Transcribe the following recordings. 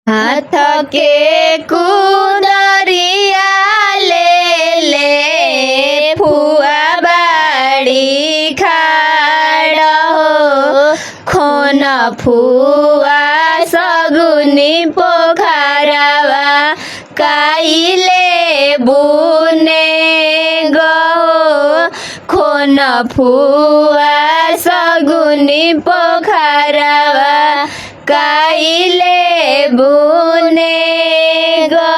हाथ के कुदरिया ले फुआ बाड़ी खाड़ हो खोन फुआ सगुनी पोखरवा काइले बुने गो खोन फुआ सगुनी पोखरवा काइले बुने गो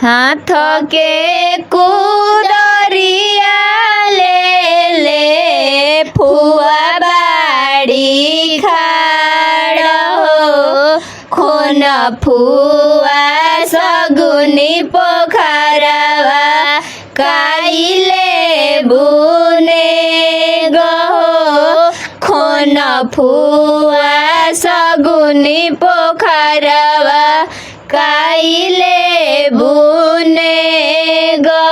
हाथ के कुदरिया ले फुआ बाड़ी खाड़ हो खोन फुआ सगुनी पोखरवा काइले बुने गो खोन फुआ सगुनी पोखरवा काइले बुने गो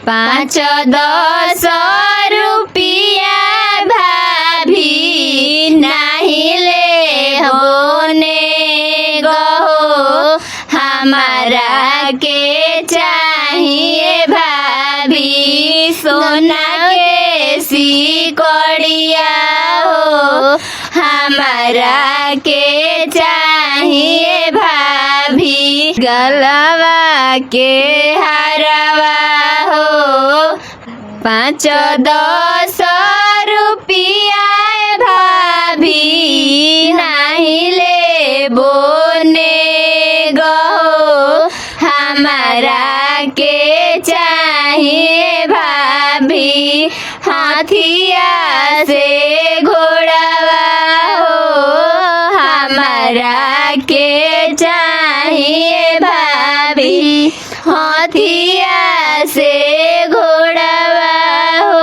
5-10 रुपिया भाभी नाहिले होने गो हमारा के चाहिए भाभी सोना के सिकड़िया हो हमारा के चाहिए भाभी गलवा के हारवा हो 5-10 रुपिया भाभी नाहिले बोने गो हमारा के चाहिए भाभी हाथिया से घोड़ावा हो हमारा के चाहिए भाभी हाथिया से घोड़ावा हो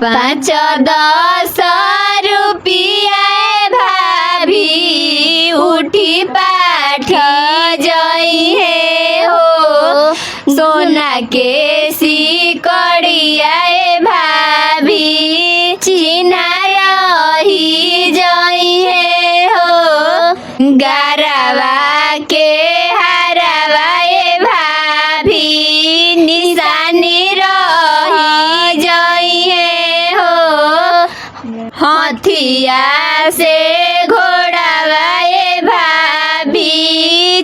5-10 रुपिया भाभी उठी पाठी जई है हो सोना के सिकड़िया भाभी चिन्हा रही जई है हो गारवा के हारवा भाभी निशानी रही जई है हो हथिया से घोड़ावा भाभी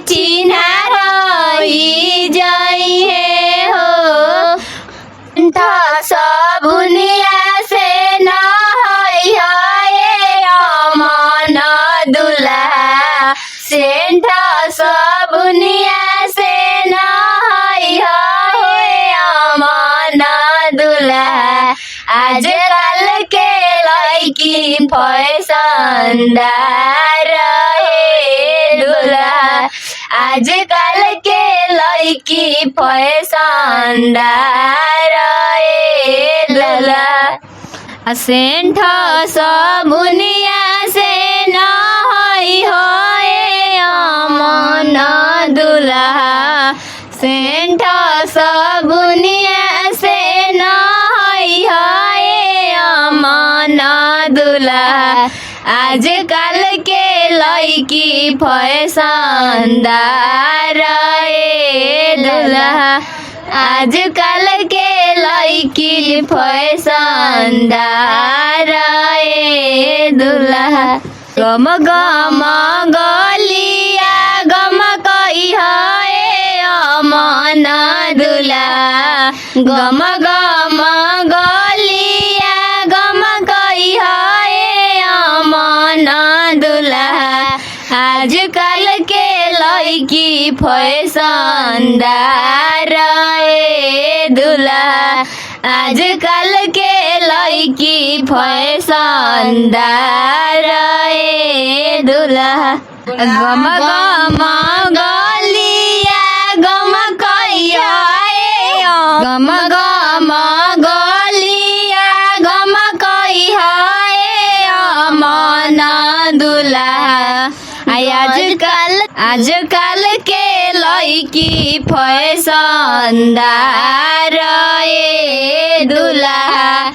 चिन्हा रही जई है हो सबुनिया से न अमन दुल्हा सेंठ सबुनिया से न अमन दुल्हा आजकल के लड़की फैशनदार है दुल्हा आजकल के लड़की फैशनदार है दुल्हा सेंठ सबुनिया से न अमन दुल्हा सेंठ सबुनिया से न अमन दुल्हा आजकल के लड़की फैशनदार है दुल्हा आजकल के लड़की फैशनदार है दुल्हा गम गम गलिया गम कही है अमन दुल्हा गम गम गलिया गम कही है अमन दुल्हा आजकल के लड़की फैशनदार है दुल्हा आजकल के लड़की फैशनदार है दुल्हा गम गम गलिया गम कहिया गम गम गलिया गम कहिया अमन दुल्हा आजकल के लड़की फैशनदार है दुल्हा